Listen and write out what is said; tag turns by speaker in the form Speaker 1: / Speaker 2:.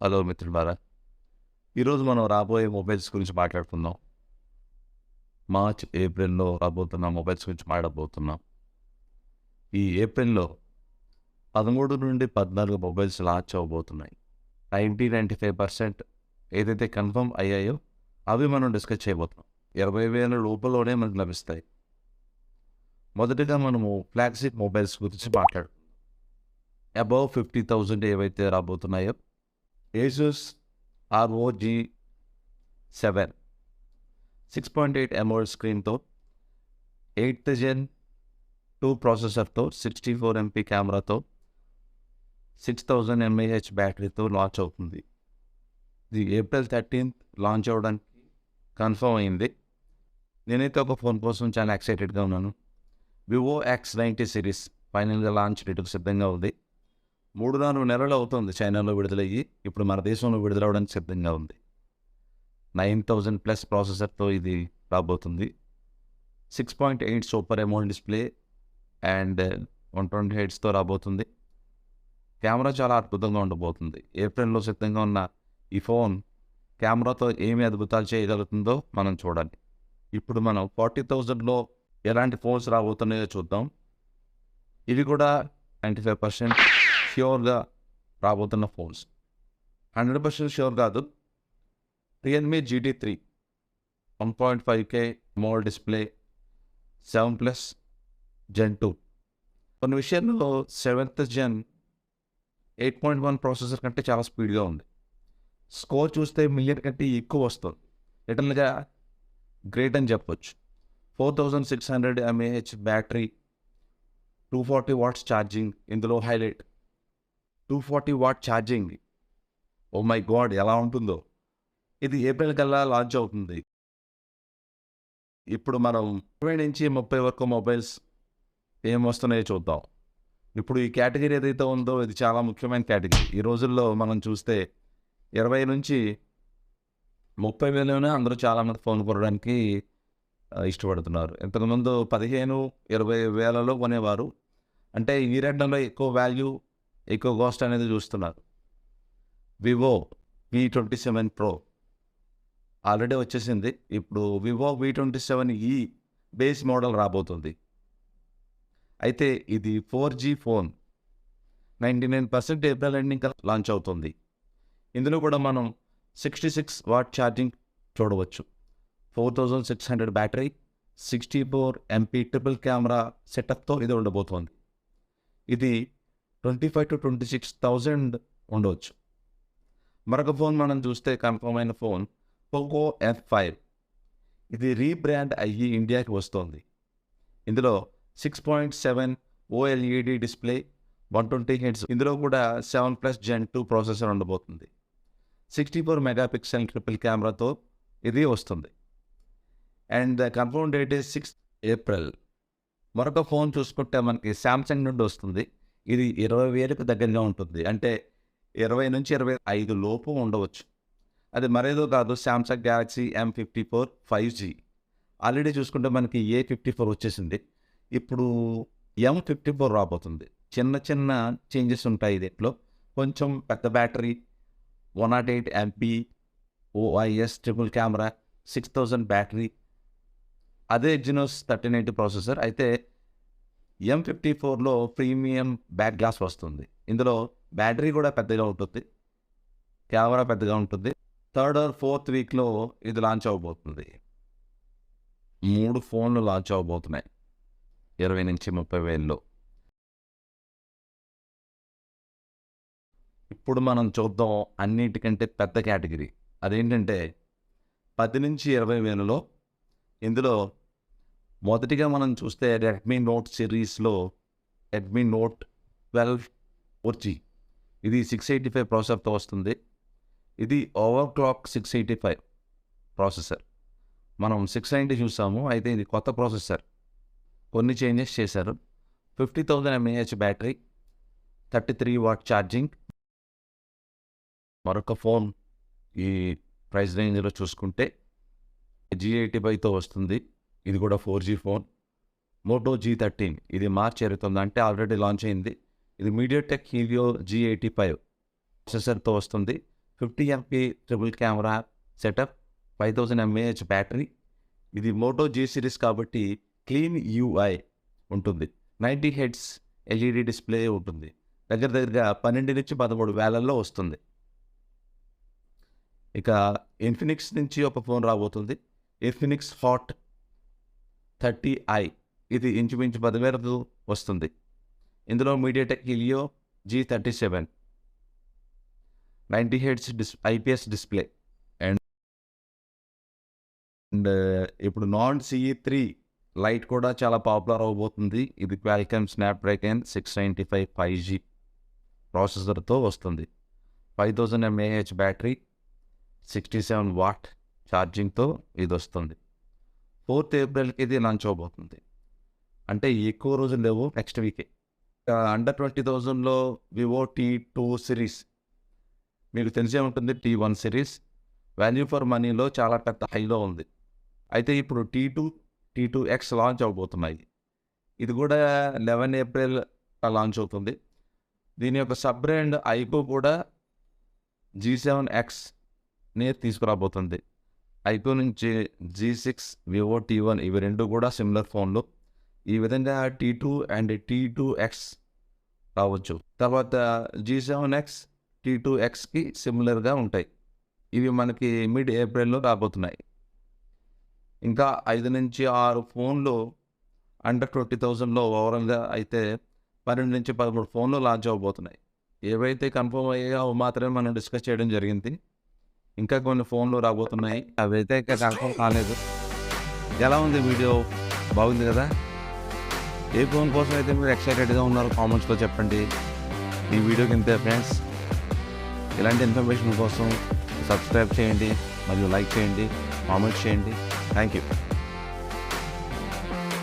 Speaker 1: Hello మిత్రులారా, ఈరోజు మనం రాబోయే మొబైల్స్ గురించి మాట్లాడుకుందాం. మార్చ్, ఏప్రిల్‌లో రాబోతున్న మొబైల్స్ గురించి మాట్లాడబోతున్నాం. ఈ ఏప్రిల్‌లో 13-14 మొబైల్స్ లాంచ్ అవ్వబోతున్నాయి. 95% ఏదైతే కన్ఫర్మ్ అయ్యాయో అవి మనం డిస్కస్ చేయబోతున్నాం. 20,000 లోపలనే మనకు లభిస్తాయి. మొదటిగా మనము ఫ్లాగ్‌షిప్ మొబైల్స్ గురించి మాట్లాడుకుందాం. అబోవ్ 50,000 ఏవైతే రాబోతున్నాయో ఏసూస్ ROG 7 6.8 AMOLED స్క్రీన్తో 8th Gen 2 ప్రాసెసర్తో 64 MP కెమెరాతో 6000 mAh బ్యాటరీతో లాంచ్ అవుతుంది. ఇది ఏప్రిల్ 13th లాంచ్ అవ్వడానికి కన్ఫర్మ్ అయింది. నేనైతే ఒక ఫోన్ కోసం చాలా ఎక్సైటెడ్గా ఉన్నాను. వివో X90 సిరీస్ ఫైనల్గా లాంచ్ డేట్కు సిద్ధంగా ఉంది. 3-4 నెలలు అవుతుంది చైనాలో విడుదలయ్యి, ఇప్పుడు మన దేశంలో విడుదలవడానికి సిద్ధంగా ఉంది. 9000+ ప్రాసెసర్తో ఇది రాబోతుంది. 6.8 సూపర్ AMOLED డిస్ప్లే అండ్ 120 హెర్ట్జ్తో రాబోతుంది. కెమెరా చాలా అద్భుతంగా ఉండబోతుంది. ఏప్రిల్లో సిద్ధంగా ఉన్న ఈ ఫోన్ కెమెరాతో ఏమి అద్భుతాలు చేయగలుగుతుందో మనం చూడాలి. ఇప్పుడు మనం 40,000లో ఎలాంటి ఫోన్స్ రాబోతున్నాయో చూద్దాం. ఇవి కూడా 95% ష్యూర్గా రాబోతున్న ఫోన్స్. 100% ష్యూర్ కాదు. Realme GT3 1.5K AMOLED display 7+ Gen 2. కొన్ని విషయాల్లో 7th Gen 8.1 ప్రాసెసర్ కంటే చాలా స్పీడ్గా ఉంది. స్కోర్ చూస్తే మిలియన్ కంటే ఎక్కువ వస్తుంది. రిటర్న్గా గ్రేట్ అని చెప్పొచ్చు. 4600 mAh బ్యాటరీ, 240 వాట్స్ ఛార్జింగ్ ఇందులో highlight. 240 watt charging, oh my god ఎలా ఉంటుందో. ఇది ఏప్రిల్ కల్లా లాంచ్ అవుతుంది. ఇప్పుడు మనం 20-30 వరకు మొబైల్స్ ఏం వస్తున్నాయో చూద్దాం. ఇప్పుడు ఈ కేటగిరీ ఏదైతే ఉందో ఇది చాలా ముఖ్యమైన కేటగిరీ. ఈ రోజుల్లో మనం చూస్తే 20-30,000లోనే అందరూ చాలామంది ఫోన్ కొనడానికి ఇష్టపడుతున్నారు. ఇంతకుముందు 15-20,000లో కొనేవారు. అంటే ఈ రెండులో ఎక్కువ వాల్యూ, ఎక్కువ కాస్ట్ అనేది చూస్తున్నారు. వివో V27 Pro ఆల్రెడీ వచ్చేసింది. ఇప్పుడు వివో V27e బేస్ మోడల్ రాబోతుంది. అయితే ఇది 4G phone. 99% April ending launch అవుతుంది. ఇందులో కూడా మనం 66 వాట్ ఛార్జింగ్ చూడవచ్చు. 4600 బ్యాటరీ, 64 MP ట్రిపుల్ కెమెరా సెటప్తో ఇది ఉండబోతోంది. ఇది 25,000-26,000 ఉండవచ్చు. మరొక ఫోన్ మనం చూస్తే కన్ఫర్మ్ అయిన ఫోన్ పోకో F5. ఇది రీబ్రాండ్ అయ్యి ఇండియాకి వస్తోంది. ఇందులో 6.7 OLED డిస్ప్లే, 120 హెర్ట్జ్. ఇందులో కూడా 7+ Gen 2 ప్రాసెసర్ ఉండబోతుంది. 64 మెగాపిక్సెల్ ట్రిపుల్ కెమెరాతో ఇది వస్తుంది. And the confirm date is 6th April. మరొక ఫోన్ చూసుకుంటే మనకి శాంసంగ్ నుండి వస్తుంది. ఇది 20,000కు దగ్గరగా ఉంటుంది. అంటే 20-25 లోపు ఉండవచ్చు. అది మరేదో కాదు, Samsung Galaxy M54 5G. Already చూసుకుంటే మనకి A54 వచ్చేసింది. ఇప్పుడు M54 రాబోతుంది. చిన్న చిన్న చేంజెస్ ఉంటాయి దీంట్లో. కొంచెం పెద్ద battery, 108 MP OIS triple camera, 6000 battery. అదే ఎగ్జినోస్ 1380 ప్రాసెసర్. అయితే M54లో ప్రీమియం బ్యాక్ గ్లాస్ వస్తుంది. ఇందులో బ్యాటరీ కూడా పెద్దగా ఉంటుంది, కెమెరా పెద్దగా ఉంటుంది. 3rd or 4th వీక్లో ఇది లాంచ్ అవ్వబోతుంది. 3 ఫోన్లు లాంచ్ అవ్వబోతున్నాయి 20-30,000లో. ఇప్పుడు మనం చూద్దాం అన్నిటికంటే పెద్ద కేటగిరీ. అదేంటంటే 10-20,000లో. ఇందులో మొదటిగా మనం చూస్తే రెడ్మీ నోట్ సిరీస్లో రెడ్మీ నోట్ 12 4G. ఇది 685 ప్రాసెసర్తో వస్తుంది. ఇది ఓవర్క్లాక్ 685 ప్రాసెసర్. మనం 690 చూసాము, అయితే ఇది కొత్త ప్రాసెసర్. కొన్ని చేంజెస్ చేశారు. 50,000 mAh బ్యాటరీ, 33 వాట్ ఛార్జింగ్. మరొక ఫోన్ ఈ ప్రైస్ రేంజ్లో చూసుకుంటే G85తో వస్తుంది. ఇది కూడా 4G ఫోన్. Moto G13. ఇది మార్చ్ 29, అంటే ఆల్రెడీ లాంచ్ అయింది. ఇది మీడియాటెక్ హీలియో G85 ప్రాసెసర్తో వస్తుంది. 50 MP triple camera setup, 5000 mAh battery. ఇది మోటో జీ సిరీస్ కాబట్టి క్లీన్ యూఐ ఉంటుంది. 90 హెడ్స్ ఎల్ఈడి డిస్ప్లే ఉంటుంది. దగ్గరగా 12 నుంచి 13 వేలల్లో వస్తుంది. ఇక ఇన్ఫినిక్స్ నుంచి ఒక ఫోన్ రాబోతుంది. Infinix hot 30i. ఇది ఇంచుమించు 10,000కు వస్తుంది. ఇందులో MediaTek Helio G37 90 heads IPS display and ఇప్పుడు నాన్ CE3 లైట్ కూడా చాలా పాపులర్ అవబోతుంది. ఇది క్వాల్కమ్ స్నాప్డ్రాగన్ 695 5G ప్రాసెసర్తో వస్తుంది. 5000 mAh బ్యాటరీ, 67 వాట్ ఛార్జింగ్తో ఇది వస్తుంది. 4th ఏప్రిల్కి ఇది లాంచ్ అవబోతుంది. అంటే ఎక్కువ రోజులు లేవు, నెక్స్ట్ వీకే. అండర్ 20,000లో వివో T2 సిరీస్ మీకు తెలిసే ఉంటుంది. T1 సిరీస్ వాల్యూ ఫర్ మనీలో చాలా పెద్ద హైలో ఉంది. అయితే ఇప్పుడు T2X లాంచ్ అవబోతున్నాయి. ఇది కూడా 11 ఏప్రిల్ లాంచ్ అవుతుంది. దీని యొక్క సబ్ బ్రాండ్ ఐకో కూడా G7Xని తీసుకురాబోతుంది. ఐకో నుంచి G6, వివో T1 ఇవి రెండు కూడా సిమిలర్ ఫోన్లు. ఈ విధంగా T2 అండ్ T2X రావచ్చు. తర్వాత G7X T2Xకి సిమిలర్గా ఉంటాయి. ఇవి మనకి మిడ్ ఏప్రిల్లో రాబోతున్నాయి. ఇంకా 5 నుంచి 6 ఫోన్లు అండర్ 20,000లో ఓవరాల్గా అయితే 12 నుంచి 13 ఫోన్లు లాంచ్ అవబోతున్నాయి. ఏవైతే కన్ఫర్మ్ అయ్యాయో అవి మాత్రమే మనం డిస్కస్ చేయడం జరిగింది. ఇంకా కొన్ని ఫోన్లు రాబోతున్నాయి, అవైతే ఇంకా కన్ఫర్మ్ కాలేదు. ఎలా ఉంది వీడియో? బాగుంది కదా? ఏ ఫోన్ కోసం అయితే మీరు ఎక్సైటెడ్గా ఉన్నారో కామెంట్స్లో చెప్పండి. ఈ వీడియోకి ఇంతే ఫ్రెండ్స్. ఇలాంటి ఇన్ఫర్మేషన్ కోసం సబ్స్క్రైబ్ చేయండి మరియు లైక్ చేయండి, కామెంట్ చేయండి. Thank you.